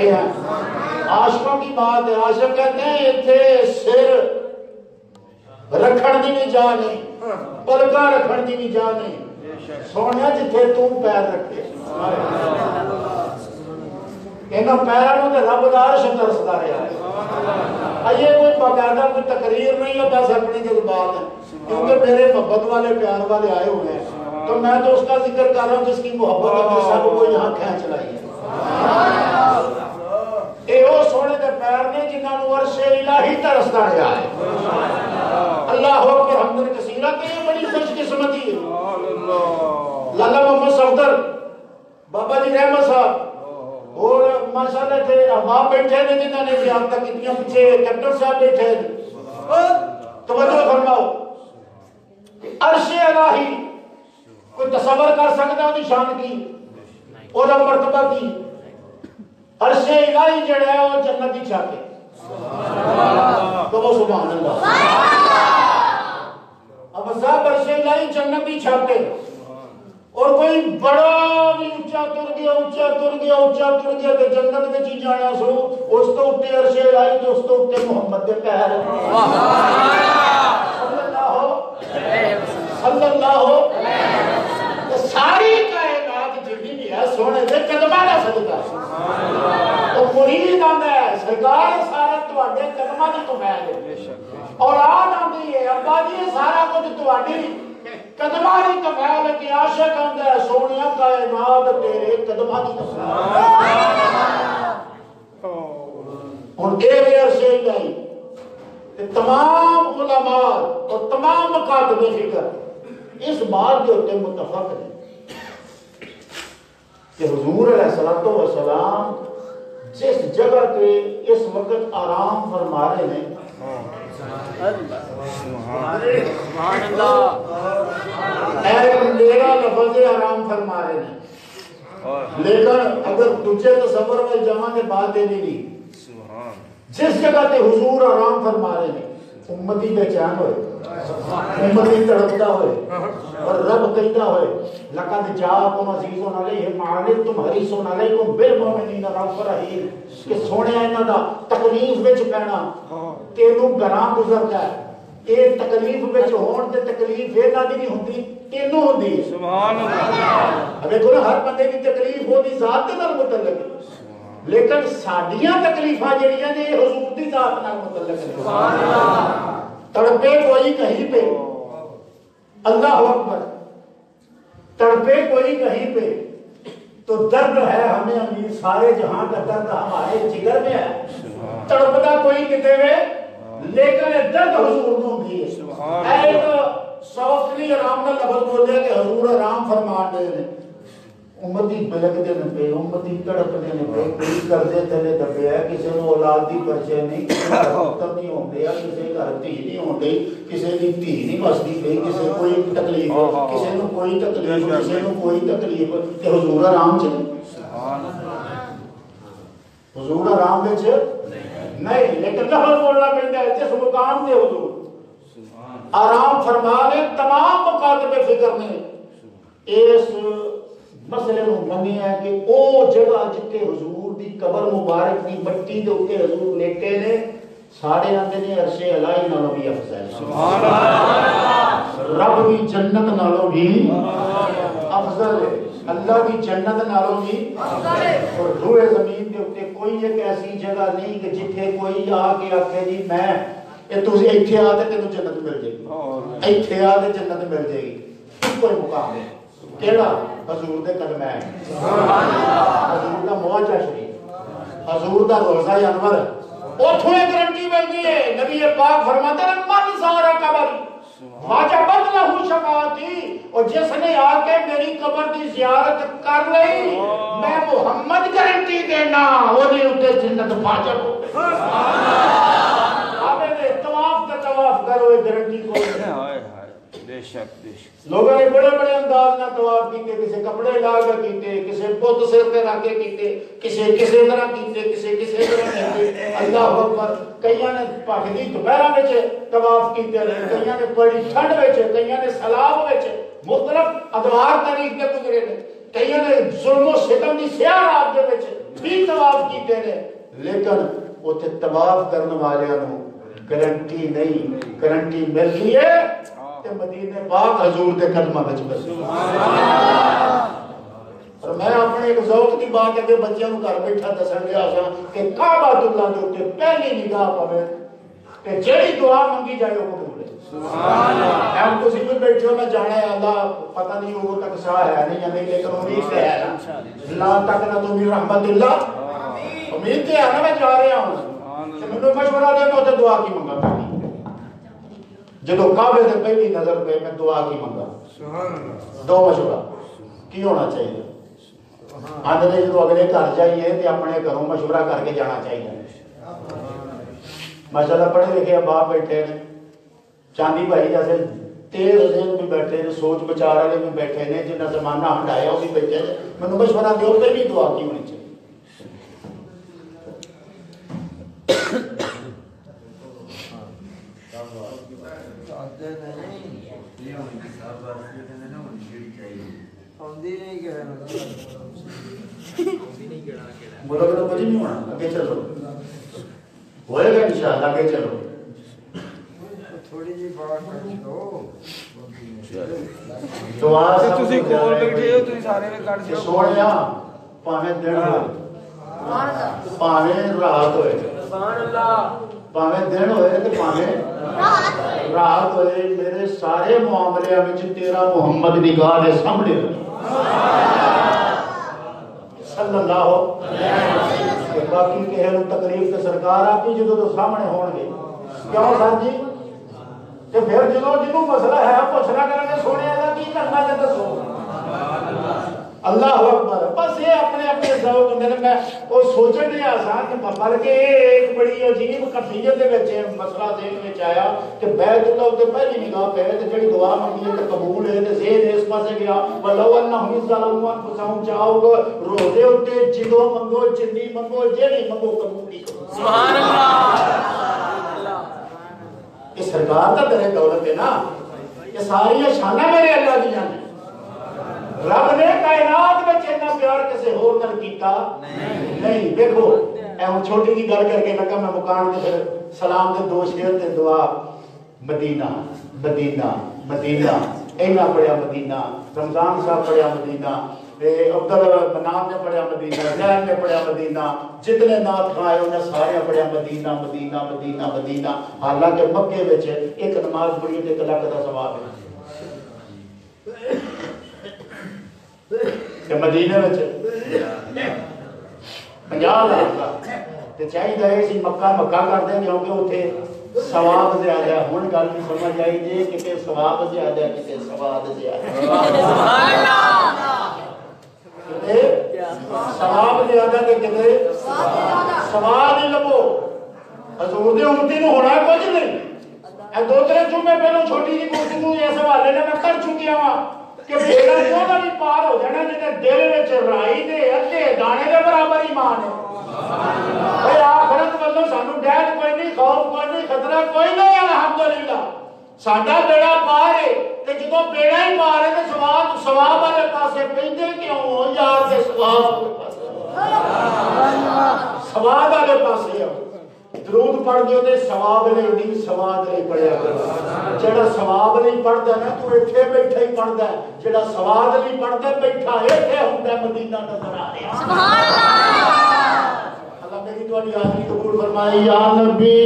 رکھے ہیں. عاشقوں کی بات ہے. عاشق کہتے ہیں اتنے سر رکھن دی بھی جا نہیں, پلکاں رکھن دی بھی جا نہیں. سونے جتھے تو پیر رکھے انہوں پیروں نے رب دا عرش ترسدا رہا ہے. یہ کوئی باقاعدہ کوئی تقریر نہیں ہے, بس اپنی جذبات ہے, کیونکہ میرے محبت والے پیار والے آئے ہوئے ہیں, تو میں تو اس کا ذکر کر رہا ہوں جس کی محبت اپنے سب کو یہاں کھینچ لائی ہے. اے وہ سونے دے پیر نے جنہاں نو عرش الہی ترسدا رہا ہے. اللہ اکبر حمدن کثیرہ. کہ یہ بڑی خوش قسمتی ہے. لالا محمد صفدر بابا جی رحمت صاحب اور ماشاءاللہ تھے احباب بیٹھے نے جنہوں نے زیادہ کتنی پیچھے کیپٹن صاحب بیٹھے ہیں. توجہ فرماؤ, عرش الہی کوئی تصور کر سکتا ہے شان کی اور مرتبہ کی. عرش الہی جڑا ہے وہ جنت کی چھت ہے. تو سبحان اللہ. اب صاحب عرش الہی جنت کی چھت ہے, اور کوئی بڑا بھی اونچا تر گیا اونچا تر گیا اونچا تر گیا کہ جنت میں چی جانا سو, اس تو اٹھے عرش الہی تو اس تو اٹھے محمد کے پیر صلی اللہ. ساری کائنات جڑی بھی ہے سونے دے قدماں دا صدقہ ہے. تو مرید آندا ہے سرکار سارا تواڈے قدماں دی کمال ہے. اولاد آندی ہے ابا جی سارا کچھ تواڈی قدماں دی کمال ہے. کہ عاشق آندا ہے سونیا کائنات تیرے قدماں دی کمال ہے. ہن اے عرش الہی تمام علماء اور تمام مکاتب فکر اس بات کے اوپر متفق ہیں کہ حضور علیہ الصلوۃ والسلام جس جگہ پہ اس وقت آرام فرما رہے ہیں, سبحان اللہ, اے میرا لفظ آرام فرما رہے ہیں, لیکن اگر تجھے تصور میں جمع کے بات دے دی جس جگہ تے حضور آرام فرما رہے ہیں امتی بے چین ہوئے, امتی تڑپتا ہوئے, اور رب کہتا ہوئے لقد جاءکم عزیز علیہ عنتم حریص علیکم بالمؤمنین رؤوف رحیم. کہ سونے انہاں دا تکلیف وچ پینا تینوں گراں گزردا ہے. اے تکلیف وچ ہون تے تکلیف انہاں دی نہیں ہوندی تینوں ہوندی ہے. سبحان اللہ. دیکھو نا ہر بندے دی تکلیف ہوندی ذات دے نال متعلق ہے, لیکن ساڈیاں تکلیفاں جڑیاں نے حضور دی ذات نال متعلق ہیں. سبحان اللہ. تڑپے کوئی کہیں پہ, اللہ اکبر, تڑپے کوئی کہیں پہ تو درد ہے ہمیں امیر سارے جہاں کا درد ہمارے جگر میں ہے. تڑپتا کوئی کتے میں لیکن درد حضور نو بھی ہے. ایک سوفٹلی آرام کا لفظ بولے کہ حضور آرام فرما دے نے, امتی بلک دے نے پہ, امتی تڑپ دے نے پہ, کوئی کردے تلے دبے ہے, کسی نے اولاد دی پرچے نہیں, پتر نہیں ہوندے, کسی گھر دھی نہیں ہوندی, کسی دی دھی نہیں وسدی پئی, کسی کوئی تکلیف, کسی نے کوئی تکلیف, کسی نے کوئی تکلیف, کہ حضور آرام چ حضور آرام وچ نہیں, لیکن لفظ بولنا پڑتا ہے جس مقام تے حضور آرام فرما لے. تمام مکاتب فکر نے اس مسئلے نو منی ہے کہ او جگہ جتے حضور دی قبر مبارک دی مٹی دے اوتے حضور لیٹے نے سارے آندے نے عرش الہی نالوں بھی افضل ہے. سبحان اللہ. رب دی جنت نالوں بھی افضل ہے, اللہ دی جنت نالوں بھی افضل ہے. اور روئے زمین دے اوتے کوئی ایک ایسی جگہ نہیں کہ جتھے کوئی آ کے آکھے جی میں یہ تسی ایتھے آ تے تینوں جنت مل جائے گی, ایتھے آ تے جنت مل جائے گی. کوئی مقام ہے کیڑا حضور دے قدمہ ہے. حضور دا معجزہ شریف, حضور دا روضہ انور, اوتھوں ایک گارنٹی ملدی ہے. نبی پاک فرماتے ہیں من زار قبر واجبت لہ شفاعتی, اور جس نے آ کے میری قبر دی زیارت کر لئی میں محمد گارنٹی دینا اونے اوتے جنت واجب ہو گئی. آپ نے طواف کا طواف کرو, یہ گارنٹی کو بے شک بے شک. لوگوں نے بڑے بڑے انداز نہ طواف کیتے, کسی کپڑے لا کے کیتے, کسی بت سر پہ رکھ کے کیتے, کسی کسی طرح کیتے, کسی کسی طرح کیتے. اللہ اکبر. کئیاں نے پاکدی دوپہرہ وچ طواف کیتے رہے, کئیاں نے بڑی ٹھنڈ وچ, کئیاں نے سیلاب وچ, مختلف ادوار طریق تے گزرے نے, کئیاں نے ظلم و ستم دی سیاہ رات دے وچ بھی طواف کیتے نے لیکن اتنے طواف کرنے والوں گارنٹی نہیں گارنٹی مل گئی ہے کہ مدینے پاک حضور کے قدموں میں بس اور میں اپنے ایک ذوق کی بات ہے کہ بچوں کو گھر بیٹھا دسن لیا سا کہ کعبہ اللہ کے اوپر پہلی نگاہ پوے کہ جیڑی دعا منگی جائے وہ قبول ہے سبحان اللہ ہم کسی بھی بیٹھے ہو میں جانا ہے اللہ پتہ نہیں وہ تک سا ہے نہیں یا نہیں لیکن امید ہے لا تک نہ تو رحمت اللہ امید ہے نا میں جا رہا ہوں کہ مجھے مشورہ دے میں دعا کی منگا پہلی جدو کعبے سے پہلی نظر پہ میں دعا کی منگا سبحان اللہ دو مشورہ کی ہونا چاہیے آدھے جدو اگلے گھر جائیے تو اپنے گھروں مشورہ کر کے جانا چاہیے ماشاءاللہ پڑھے لکھے باپ بیٹھے ہیں چاندی بھائی جیسے تیز ذہن بھی بیٹھے ہیں سوچ بچار والے بھی بیٹھے ہیں جنہیں زمانہ ہٹایا وہ بھی بیٹھے ہیں میں مشورہ دیو پہلی دعا کی ہونی چاہیے بولو کہ تو کچھ نہیں ہونا آگے چلو ہوئے گا انشاءاللہ آگے چلو تھوڑی جی بات کر دو دعا سب تسی کول بیٹھے ہو تسی سارے میں کٹ دیو سوڑیا پاویں دن ہوئے پاویں رات ہوئے سبحان اللہ پاویں دن ہوئے تے پاویں رات ہوئے میرے سارے معاملے وچ تیرا محمد نگاہ دے سامنے صلی اللہ علیہ وسلم باقی کہے نو تکلیف تے سرکار آپ کی جدوں تو سامنے ہون گے کیوں سر جی کہ پھر جدوں مسئلہ ہے پوچھنا کریں گے سونے دا کی کرنا ہے دسو اللہ اکبر بس یہ اپنے اپنے ذوق میں وہ سوچن نہیں آسان کہ بلکہ ایک بڑی عجیب کفیت دے وچ مسئلہ ذہن وچ آیا کہ بیت اللہ تے پہلی نگاہ پہ تے جڑی دعا منگی ہے تے قبول ہے تے ذہن اس پاسے گیا ولو انہم ظلموا انفسہم چاہو روزے اتے جدوں منگو جنی منگو جیڑی منگو قبول ہی کرو سبحان اللہ یہ سرکار دا در دولت ہے نا یہ ساری شاناں میرے اللہ دی ہیں رب نے کائنات میں اتنا پیار کسے اور نال کیتا نہیں دیکھو اے ہن چھوٹی جی گل کر کے لگا میں مکان دے پھر سلام دے دو شعر تے دعا مدینہ مدینہ مدینہ اینا پڑھیا مدینہ رمضان صاحب پڑھیا مدینہ عبد المنان نے پڑھیا مدینہ زین نے پڑھیا مدینہ جتنے نعت خواہ انہیں سارے پڑھیا مدینہ مدینہ مدینہ مدینہ حالانکہ مکے وچ ایک نماز پڑھی تے 1 لاکھ دا ثواب ہے کہ مدینہ میں 50 لاکھ کا تے چاہیے سی مکہ کر دیں کیونکہ اتنے ثواب زیادہ ہے ہن گل نہیں سمجھ آئی جی کتے ثواب زیادہ ہے کتے ثواب زیادہ سبحان اللہ کتے ثواب زیادہ تے کتے ثواب ہی لبو حضور دے امتی نو ہونا کچھ نہیں اے 2-3 جمعے پہلو چھوٹی جی گفتگو اس حوالے نے میں کر چکی ہوں کہ بیڑا سونا بھی پار ہو جانا جنہیں دل وچ رائی دے ادھے دانے دے برابر ایمان ہے بھئی آخرت والوں سانو ڈر کوئی نہیں خوف کوئی نہیں خطرہ کوئی نہیں الحمدللہ ساڈا بیڑا پار ہے تے جدوں بیڑا ہی پار ہے تے ثواب والے پاسے پیندے کیوں ہو یار تے ثواب والے پاسے ثواب والے پاسے درود پڑھ دیو تے ثواب نہیں ثواب نہیں پڑھیا کرو جڑا ثواب نہیں پڑھدا نا تو ایتھے بیٹھا ہی پڑھدا ہے جڑا ثواب نہیں پڑھدا بیٹھا ایتھے ہوندا مدینہ نظر آ رہا سبحان اللہ اللہ میری تواڈی حاضری قبول فرمائے یا نبی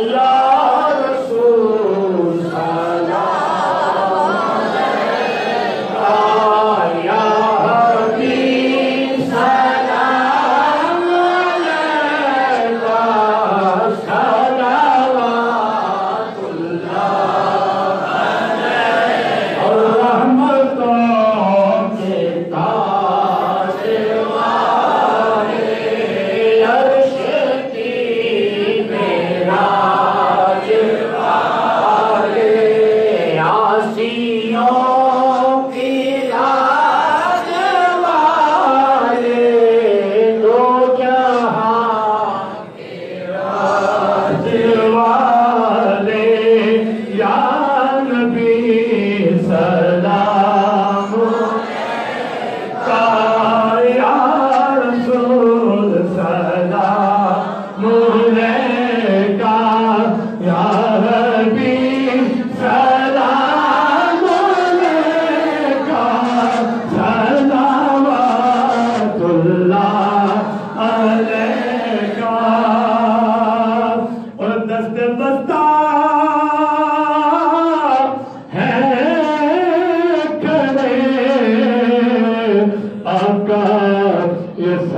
یا رسول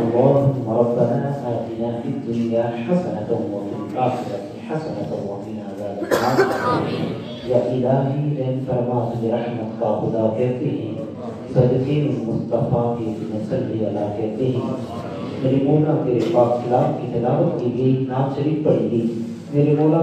اللهم ربنا آتنا في الدنيا حسنة وفي الآخرة حسنة وقنا عذاب النار یا الہی رحم فرما تجھے رحمت کا خدا کہتے ہیں صدقے مصطفیٰ کی نصلی علیہ کہتے ہیں میرے مولا تیرے پاک کلام کی تلاوت کی گئی نام شریف پڑھی گئی میرے مولا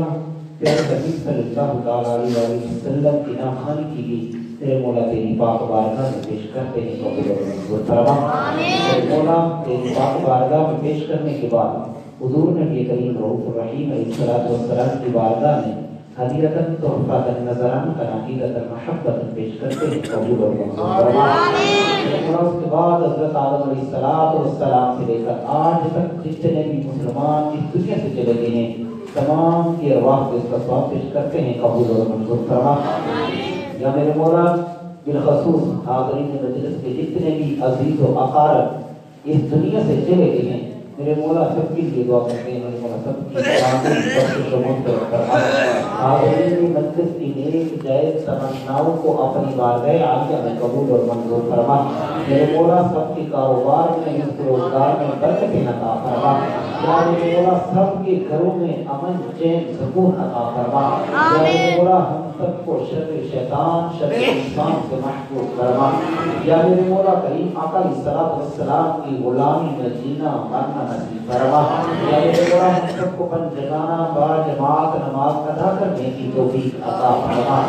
پیارے حبیب صلی اللہ علیہ وسلم کی نام خوانی کی گئی میرے مولا تیری پاک بارگاہ میں پیش کرتے ہیں قبول اور منظور فرما میرے مولا تیری پاک بارگاہ میں پیش کرنے کے بعد حضور نبی کریم رؤوف الرحیم علیہ السلام کی بارگاہ میں حدیرتاً تحفاتاً نظران تناقیدتاً محبتاً پیش کرتے ہیں قبول اور منظور فرما میرے مولا اس کے بعد حضرت آدم علیہ السلام سے لے کر آج تک جتنے بھی مسلمان اس دنیا سے چلے گئے ہیں تمام کی ارواح کو اس کا ثواب پیش کرتے ہیں قبول اور منظور فرما یا میرے مولا بالخصوص حاضرین مجلس کے جتنے بھی عزیز و اقارب اس دنیا سے چلے گئے ہیں میرے مولا سب کے لیے دعا کرتے ہیں میرے مولا سب کی بخشش و مغفرت فرما حاضرین مجلس کی نیک جائز تمناؤں کو اپنی بارگاہ عالیہ میں قبول اور منظور فرما میرے مولا سب کے کاروبار میں روزگار میں برکتیں عطا فرما یا میرے مولا سب کے گھروں میں امن چین سکون عطا فرما یا میرے مولا ہم سب کو شر شیطان شر انسان سے محفوظ فرما یا میرے مولا کریم آقا علیہ السلام کی غلامی میں جینا مرنا نصیب فرما یا میرے مولا ہم سب کو پنجگانہ با جماعت نماز ادا کرنے کی توفیق عطا فرما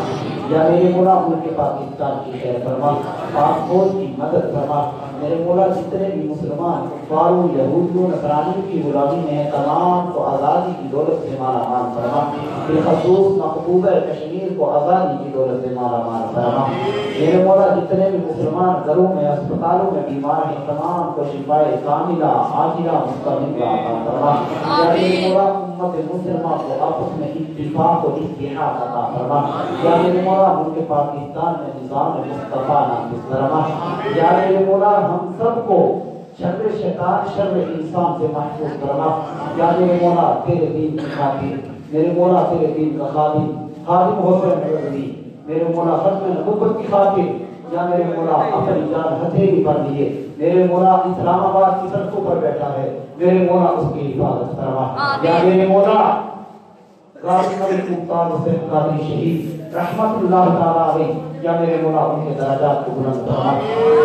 یا میرے مولا ملک پاکستان کی خیر فرما پاک فوج کی مدد فرما میرے مولا جتنے بھی مسلمان کفاروں یہودیوں نصرانیوں کی غلامی میں تمام کو آزادی کی دولت سے مالا مال فرما بالخصوص مقبوضہ کشمیر کو آزادی کی دولت سے مالا مال فرما میرے مولا جتنے بھی مسلمان گھروں میں اسپتالوں میں بیمار ہیں تمام کو شفائے کاملہ عاجلہ مستمرہ عطا فرما یا میرے مولا امت مسلمہ کو آپس میں اتفاق و اتحاد عطا فرما یا میرے مولا ملک پاکستان میں نظام مصطفیٰ نافذ فرما یا میرے مولا ہم سب کو شر شیطان شر انسان سے محفوظ فرما یا میرے مولا تیرے دین کی خاطر میرے مولا تیرے دین کا خادم حسین رضوی میرے مولا ختم نبوت کی خاطر یا میرے مولا اپنی جان ہتھیلی پر لیے میرے مولا اسلام آباد کی سڑکوں پر بیٹھا ہے میرے مولا اس کی حفاظت فرما یا میرے مولا غازی ملک ممتاز حسین قادری شہید رحمت اللہ تعالیٰ علیہ یا میرے مولا ان کے درجات کو بلند فرما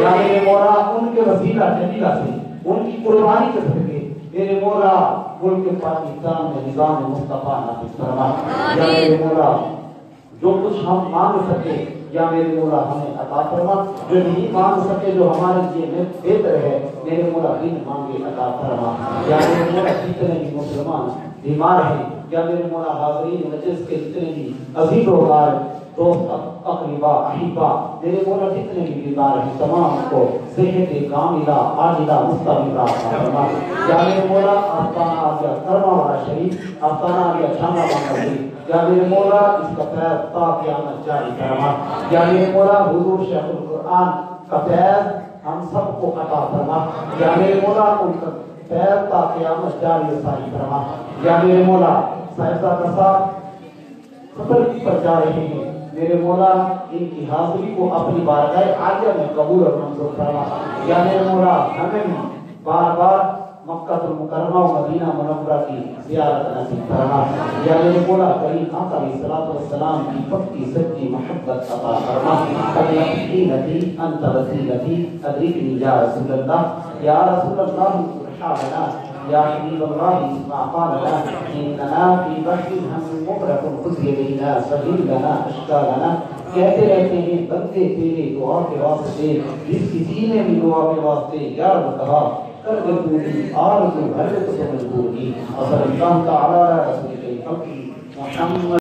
یا میرے مولا ان کے وسیلہ جلیلہ سے ان کی قربانی کے صدقے میرے مولا ملک پاکستان میں نظام مصطفیٰ نافذ فرما یا میرے مولا جو کچھ ہم مانگ سکے یا میرے مولا ہمیں عطا فرما جو نہیں مانگ سکے جو ہمارے لیے بہتر ہے میرے مولا بن مانگے عطا فرما یا میرے مولا جتنے بھی مسلمان بیمار ہیں یا میرے مولا حاضرین مجلس کے جتنے بھی عزیز و غائب دوست اقربا احبا میرے مولا جتنے بھی بیمار ہیں تمام کو صحت کاملہ عاجلہ مستمرہ عطا فرما یا میرے مولا آستانہ آگیا کرما والا شریف آستانہ آگیا شامہ بانگا شریف یا میرے مولا اس کا فیض تا قیامت جاری فرما یا میرے مولا حضور شیخ القرآن کا فیض ہم سب کو عطا فرما یا میرے مولا ان کا فیض تا قیامت جاری ساری فرما یا میرے مولا صاحبزادہ صاحب سفر پر جا رہے ہیں میرے مولا ان کی حاضری کو اپنی بارگاہ عالیہ میں قبول اور منظور فرما یا میرے مولا ہمیں بار بار مکہ المکرمہ و مدینہ منورہ کی زیارت نصیب فرما یا میرے مولا کریم آقا علیہ السلام کی پکی سچی محبت عطا فرما قد نفسینتی انت وسیلتی ادرکنی یا رسول اللہ یا رسول اللہ سبحانہ یا حبیب اللہ اسمع قالنا اننا فی بحث ہم مغرق خزی لینا سبیل لنا اشکالنا کہتے رہتے ہیں بندے تیرے دعا کے واسطے، جس کسی نے بھی دعا کے واسطے یا رب کہا کر دے پوری آرزو ہر ایک سے مجبوری، اور اللہ تعالی رسول کے محمد